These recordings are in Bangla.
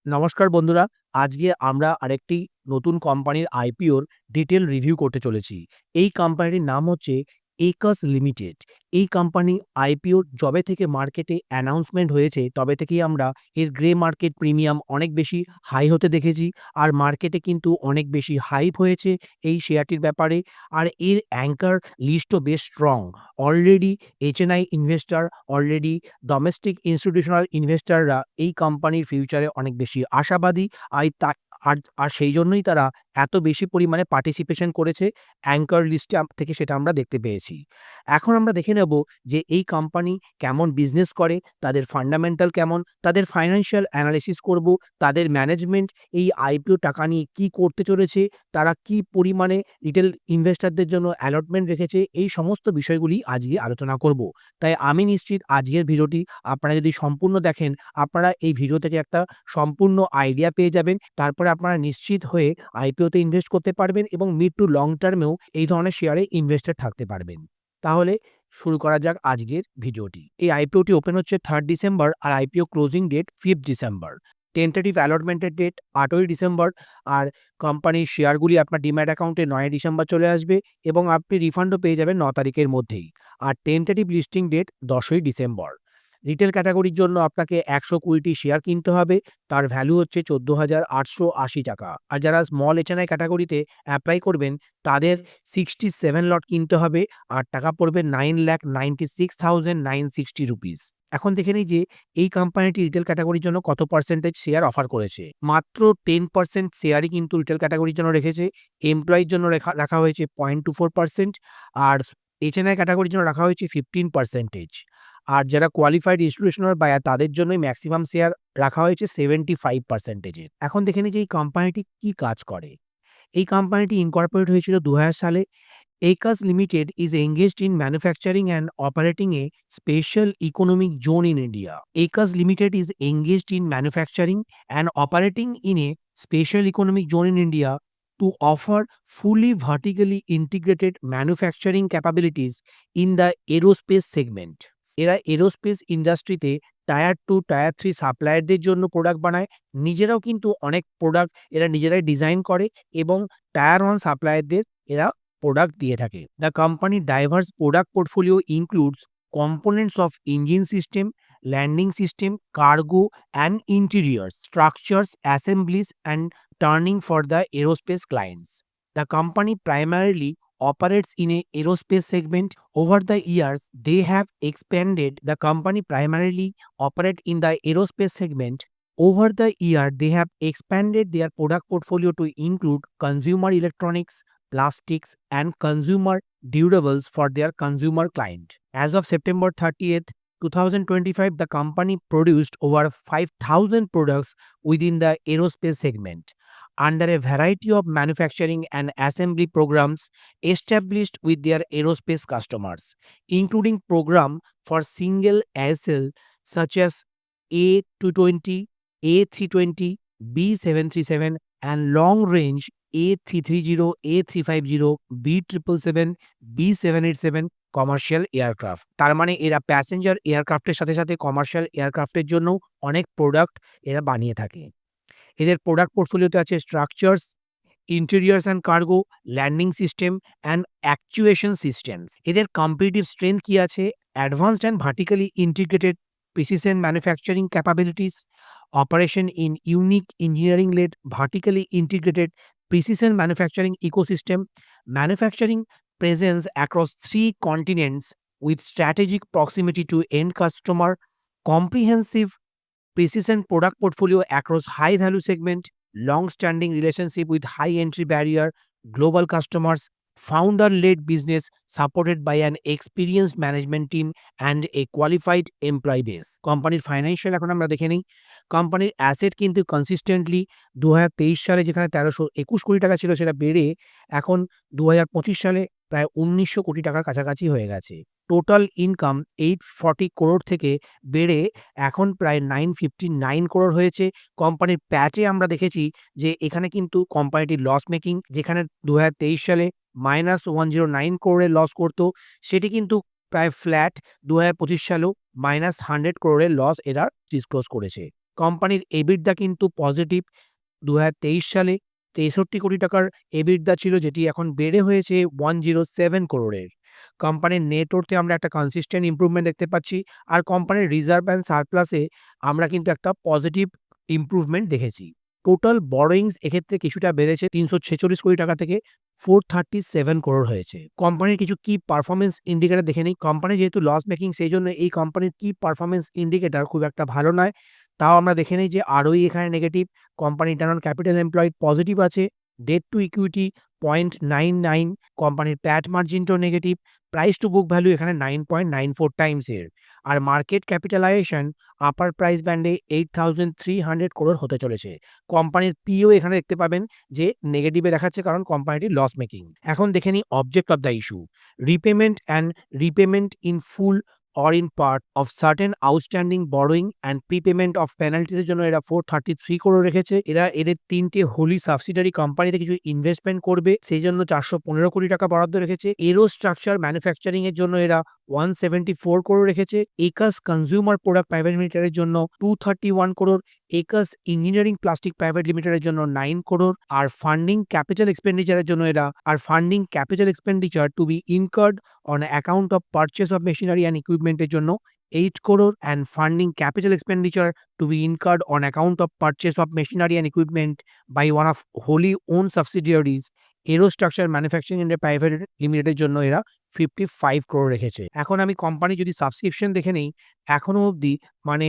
নমস্কার বন্ধুরা, আজকে আমরা আরেকটি নতুন কোম্পানির আইপিওর ডিটেইল রিভিউ করতে চলেছি। এই কোম্পানিটির নাম হচ্ছে একাস লিমিটেড। এই কোম্পানি আইপিও যবে থেকে মার্কেটে অ্যানাউন্সমেন্ট হয়েছে, তবে থেকেই আমরা এর গ্রে মার্কেট প্রিমিয়াম অনেক বেশি হাই হতে দেখেছি। আর মার্কেটে কিন্তু অনেক বেশি হাইপ হয়েছে এই শেয়ারটির ব্যাপারে। আর এর অ্যাঙ্কার লিস্টও বেশ strong. Already HNI investor, already domestic institutional ইনভেস্টররা এই কোম্পানির ফিউচারে অনেক বেশি আশাবাদী। আই তা আর আর সেই জন্যই তারা এত বেশি পরিমাণে পার্টিসিপেশন করেছে অ্যাঙ্কার লিস্টে থেকে, সেটা আমরা দেখতে পেয়েছি। এখন আমরা দেখে নেব যে এই কোম্পানি কেমন বিজনেস করে, তাদের ফান্ডামেন্টাল কেমন, তাদের ফাইন্যান্সিয়াল অ্যানালিসিস করব, তাদের ম্যানেজমেন্ট এই আইপিও টাকা নিয়ে কী করতে চলেছে, তারা কী পরিমাণে রিটেল ইনভেস্টরদের জন্য অ্যালটমেন্ট রেখেছে, এই সমস্ত বিষয়গুলি আজকে আলোচনা করব। তাই আমি নিশ্চিত আজকের ভিডিওটি আপনারা যদি সম্পূর্ণ দেখেন, আপনারা এই ভিডিও থেকে একটা সম্পূর্ণ আইডিয়া পেয়ে যাবেন। তারপরে আপনারা নিশ্চিত হয়ে আইপিওতে ইনভেস্ট করতে পারবেন এবং মিড টু লং টার্মেও এই ধরনের শেয়ারে ইনভেস্টেড থাকতে পারবেন। তাহলে শুরু করা যাক আজকের ভিডিওটি। এই আইপিওটি ওপেন হচ্ছে 3 ডিসেম্বর আর IPO closing date 5 December. Tentative অ্যালটমেন্টের ডেট 8ই ডিসেম্বর। আর কোম্পানির শেয়ারগুলি আপনার ডিম্যাট অ্যাকাউন্টে 9 ডিসেম্বর চলে আসবে এবং আপনি রিফান্ডও পেয়ে যাবেন 9 তারিখের মধ্যেই। আর টেন্টেটিভ লিস্টিং ডেট 10ই ডিসেম্বর। রিটেল ক্যাটাগরির জন্য আপনাকে 120টি শেয়ার কিনতে হবে। তার ভ্যালু হচ্ছে 14,880 টাকা। আর যারা স্মল এইচএনআই ক্যাটাগরিতে অ্যাপ্লাই করবেন, তাদের 67 লট কিনতে হবে আর টাকা পড়বে 9,96,960 রুপিস। এখন দেখে নিই যে এই কোম্পানিটি রিটেল ক্যাটাগরির জন্য কত পার্সেন্টেজ শেয়ার অফার করেছে। মাত্র 10% শেয়ারই কিন্তু রিটেল ক্যাটাগরির জন্য রেখেছে। এমপ্লয়ির জন্য রাখা হয়েছে 0.24%। আর এইচএনআই ক্যাটাগরির জন্য রাখা হয়েছে 15%। আর যারা কোয়ালিফাইড ইনস্টিটিউশনাল বায়ার, তাদের জন্যই ম্যাক্সিমাম শেয়ার রাখা হয়েছে 75%। এখন দেখে নিই যে এই কোম্পানিটি কি কাজ করে। এই কোম্পানিটি ইনকর্পোরেট হয়েছিল 2000 সালে। একাস limited is engaged in manufacturing and operating a special economic zone in India. Acas Limited is engaged in manufacturing and operating in a special economic zone in India to offer fully vertically integrated manufacturing capabilities in the aerospace segment. এরা এরোস্পেস ইন্ডাস্ট্রিতে টায়ার 2, টায়ার 3 সাপ্লায়ারদের জন্য প্রোডাক্ট বানায়। নিজেরাও কিন্তু অনেক প্রোডাক্ট এরা নিজেরাই ডিজাইন করে এবং টায়ার 1 সাপ্লায়ারদের এরা প্রোডাক্ট দিয়ে থাকে। The company diverse product portfolio includes components of engine system, landing system, cargo and interiors, structures, assemblies and turning for the aerospace clients. The company primarily operates in a aerospace segment. Over the years, they have expanded. The company primarily operate in the aerospace segment. Over the year, they have expanded their product portfolio to include consumer electronics, plastics and consumer durables for their consumer client. As of September 30th, 2025, the company produced over 5,000 products within the aerospace segment under a variety of manufacturing and assembly programs established with their aerospace customers, including program for single aisle such as A220, A320, B737 and long range A330, A350, B777, B787 commercial aircraft. তার মানে এরা প্যাসেঞ্জার এয়ারক্রাফটের সাথে সাথে কমার্শিয়াল এয়ারক্রাফটের জন্যও অনেক প্রোডাক্ট এরা বানিয়ে থাকে। এদের প্রোডাক্ট পোর্টফোলিওতে আছে structures, interiors and cargo, landing system and actuation systems. এদের কম্পিটিটিভ স্ট্রেংথ কি আছে? Advanced and vertically integrated precision manufacturing capabilities, operation in unique engineering-led vertically integrated precision manufacturing ecosystem, manufacturing presence across 3 continents with strategic proximity to end customer, comprehensive precision product portfolio across high value segment, long-standing relationship with high entry barrier, global customers, founder-led business supported by an experienced management team and a qualified employee base. কোম্পানির ফাইন্যান্সিয়াল এখন আমরা দেখে নিই। কোম্পানির অ্যাসেট কিন্তু কনসিস্টেন্টলি 2023 সালে যেখানে 1321 কোটি টাকা ছিল, সেটা বেড়ে এখন 2025 সালে প্রায় 1900 কোটি টাকার কাছাকাছি হয়ে গেছে। টোটাল ইনকাম 840 করোড় থেকে বেড়ে এখন প্রায় 959 করোড় হয়েছে। কোম্পানির প্যাটে আমরা দেখেছি যে এখানে কিন্তু কোম্পানিটি লস মেকিং, যেখানে 2023 সালে -109 করোড়ের লস করত, সেটি কিন্তু প্রায় ফ্ল্যাট 2025 সালেও -100 করোড়ের লস এরা ডিসক্লোজ করেছে। কোম্পানির EBITDA কিন্তু পজিটিভ। ২০২৩ সালে ৬৩ কোটি টাকার EBITDA ছিল, যেটি এখন বেড়ে হয়েছে 107 করোড়ের। কোম্পানির নেট ওর্থে আমরা একটা কনসিস্টেন্ট ইমপ্রুভমেন্ট দেখতে পাচ্ছি। আর কোম্পানির রিজার্ভ অ্যান্ড সারপ্লাসে আমরা কিন্তু একটা পজিটিভ ইমপ্রুভমেন্ট দেখেছি। টোটাল বরোয়িংস এক্ষেত্রে কিছুটা বেড়েছে ৩৪৬ কোটি টাকা থেকে 437 করোড় হয়েছে। কোম্পানির কিছু কি পারফরম্যান্স ইন্ডিকেটর দেখে নিই। কোম্পানি যেহেতু লস মেকিং, সেই জন্য এই কোম্পানির কি পারফরম্যান্স ইন্ডিকেটর খুব একটা ভালো নয়। তাও আমরা দেখে নিই যে ROE এখানে negative, company return on capital employed positive আছে, ডেট টু ইকুইটি 0.99, কোম্পানির প্যাট মার্জিনটাও negative, price to book value এখানে 9.94 টাইমস এর। আর মার্কেট ক্যাপিটালাইজেশন আপার প্রাইস ব্যান্ডে 8,300 করোড় হতে চলেছে। কোম্পানির পিও এখানে দেখতে পাবেন যে নেগেটিভে দেখাচ্ছে, কারণ কোম্পানিটি লস মেকিং। এখন দেখে নিই object of the issue. Repayment in full or in part of certain outstanding borrowing and prepayment of penalties এর জন্য এরা 433 করোড় রেখেছে। এদের ৩টে হোলি সাবসিডিয়ারি কোম্পানিতে কিছু ইনভেস্টমেন্ট করবে, সেই জন্য ৪১৫ কোটি টাকা বরাদ্দ রেখেছে। এরোস্ট্রাকচার ম্যানুফ্যাকচারিং এর জন্য এরা 174 করোড় রেখেছে। একাস কনজিউমার প্রোডাক্ট প্রাইভেট লিমিটেডের জন্য 231 করোড়, একাস ইঞ্জিনিয়ারিং প্লাস্টিক প্রাইভেট লিমিটেডের জন্য 9 করোড়। আর funding capital expenditure to be incurred on account of purchase of machinery and equipment এর জন্য 8 crore and funding capital expenditure to be incurred on account of purchase of machinery and equipment by one of wholly owned subsidiaries Aerostructure Manufacturing India Private Limited এর জন্য এরা 55 করোড় রেখেছে। এখন আমি কোম্পানি যদি সাবস্ক্রিপশন দেখে নেই, এখনো অবধি মানে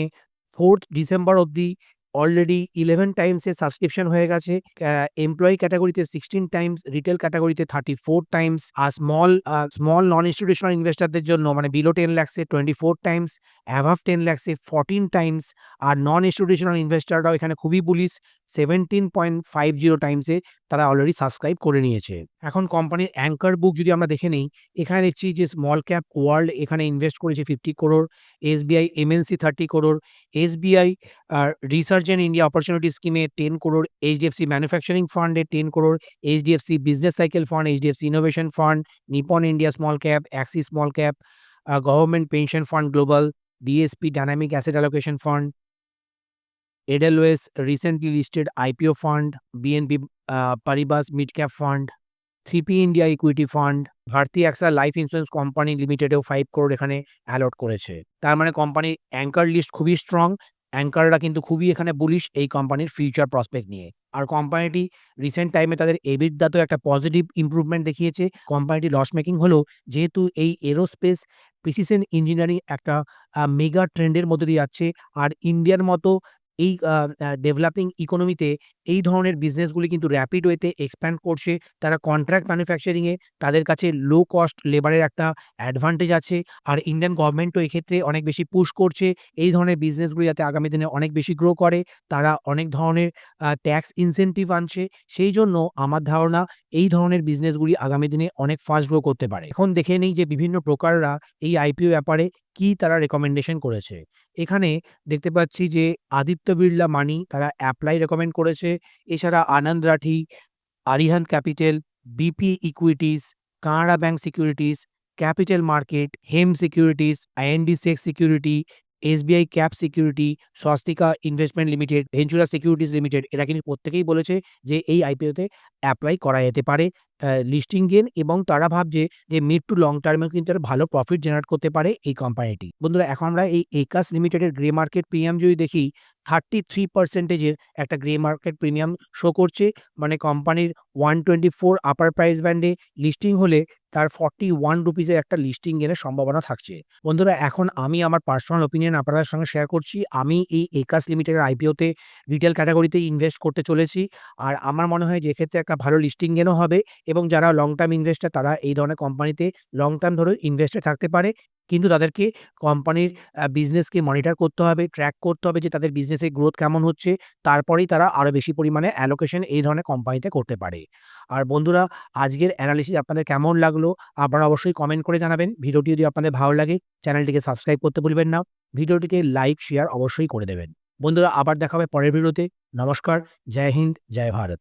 4th ডিসেম্বর অবধি অলরেডি 11 টাইমস এর সাবস্ক্রিপশন হয়ে গেছে। এমপ্লয়ি ক্যাটাগরিতে 16 টাইমস, রিটেল ক্যাটাগরিতে 34 টাইমস, আর স্মল নন ইনস্টিটিউশনাল ইনভেস্টরদের জন্য মানে বিলো 10 লাখস এ 24 টাইমস, অ্যাভাভ 10 লাখস এ 14 টাইমস। আর নন ইনস্টিটিউশনাল ইনভেস্টররাও এখানে খুবই বুলিশ, 17.50 টাইমসে তারা অলরেডি সাবস্ক্রাইব করে নিয়েছে। এখন কোম্পানির অ্যাঙ্কার বুক যদি আমরা দেখে নেই, এখানে দেখছি যে স্মল ক্যাপ ওয়ার্ল্ড এখানে ইনভেস্ট করেছে 50 crore, SBI MNC 30 crore, SBI research and India opportunity স্কিমে 10 করোড়, HDFC ম্যানুফ্যাকচারিং ফান্ডে 10 crore, HDFC business cycle fund, HDFC innovation fund, Nippon India small cap, Axis small cap, government pension fund global, DSP dynamic asset allocation fund, Edelweiss recently listed IPO fund, BNP Paribas mid cap fund, 3P India equity fund, Bharti Axa life insurance company লিমিটেডেও 5 crore এখানে অ্যালট করেছে। তার মানে কোম্পানির অ্যাঙ্কার লিস্ট খুবই স্ট্রং। অ্যাঙ্কাররা কিন্তু খুবই এখানে বুলিশ এই কোম্পানির ফিউচার প্রসপেক্ট নিয়ে। আর কোম্পানিটি রিসেন্ট টাইমে তাদের এবিডাতেও একটা পজিটিভ ইমপ্রুভমেন্ট দেখিয়েছে। কোম্পানিটি লস মেকিং হলেও যেহেতু এই এরোস্পেস প্রিসিশন ইঞ্জিনিয়ারিং একটা মেগা ট্রেন্ডের মধ্যে দিয়ে যাচ্ছে, আর ইন্ডিয়ার মতো এই ডেভেলপিং ইকোনমিতে এই ধরনের বিজনেসগুলি কিন্তু র্যাপিড ওয়েতে এক্সপ্যান্ড করছে। তারা কন্ট্রাক্ট ম্যানুফ্যাকচারিংয়ে তাদের কাছে লো কস্ট লেবারের একটা অ্যাডভান্টেজ আছে। আর ইন্ডিয়ান গভর্নমেন্টও এক্ষেত্রে অনেক বেশি পুশ করছে এই ধরনের বিজনেসগুলি যাতে আগামী দিনে অনেক বেশি গ্রো করে। তারা অনেক ধরনের ট্যাক্স ইনসেনটিভ আনছে। সেই জন্য আমার ধারণা এই ধরনের বিজনেসগুলি আগামী দিনে অনেক ফাস্ট গ্রো করতে পারে। এখন দেখে নিই যে বিভিন্ন ব্রোকাররা এই IPO ব্যাপারে কি তারা রেকমেন্ডেশন করেছে। এখানে দেখতে পাচ্ছি যে আদিত্য বিড়লা মানি তারা অ্যাপ্লাই রেকমেন্ড করেছে। এছাড়া Anand Rathi, Arihant capital, BP equities, Canara bank securities, capital market, Hem securities, IND-SEC security, SBI cap security, Swastika investment limited, Ventura securities limited এরা কিন্তু প্রত্যেকেই বলেছে যে এই IPOতে অ্যাপ্লাই করা যেতে পারে লিস্টিং গেন, এবং তারা ভাবছে যে মিড টু লং টার্মেও কিন্তু একটা ভালো প্রফিট জেনারেট করতে পারে এই কোম্পানিটি। বন্ধুরা, এখন আমরা এই একাস লিমিটেডের গ্রে মার্কেট প্রিমিয়াম যদি দেখি, 33% একটা গ্রে মার্কেট প্রিমিয়াম শো করছে। মানে কোম্পানির 124 আপার প্রাইস ব্যান্ডে লিস্টিং হলে তার 41 রুপিসের একটা লিস্টিং গেনের সম্ভাবনা থাকছে। বন্ধুরা, এখন আমি আমার পার্সোনাল ওপিনিয়ন আপনাদের সঙ্গে শেয়ার করছি। আমি এই একাস লিমিটেডের IPOতে রিটেল ক্যাটাগরিতে ইনভেস্ট করতে চলেছি। আর আমার মনে হয় যে এক্ষেত্রে একটা ভালো লিস্টিং গেনও হবে, এবং যারা লং টার্ম ইনভেস্টর তারা এই ধরনের কোম্পানিতে লং টার্ম ধরে ইনভেস্টেড থাকতে পারে। কিন্তু তাদেরকে কোম্পানির বিজনেসকে মনিটর করতে হবে, ট্র্যাক করতে হবে যে তাদের বিজনেসের গ্রোথ কেমন হচ্ছে। তারপরেই তারা আরও বেশি পরিমাণে অ্যালোকেশন এই ধরনের কোম্পানিতে করতে পারে। আর বন্ধুরা, আজকের অ্যানালিসিস আপনাদের কেমন লাগলো আপনারা অবশ্যই কমেন্ট করে জানাবেন। ভিডিওটি যদি আপনাদের ভালো লাগে চ্যানেলটিকে সাবস্ক্রাইব করতে ভুলবেন না। ভিডিওটিকে লাইক, শেয়ার অবশ্যই করে দেবেন। বন্ধুরা, আবার দেখা হবে পরের ভিডিওতে। নমস্কার, জয় হিন্দ, জয় ভারত।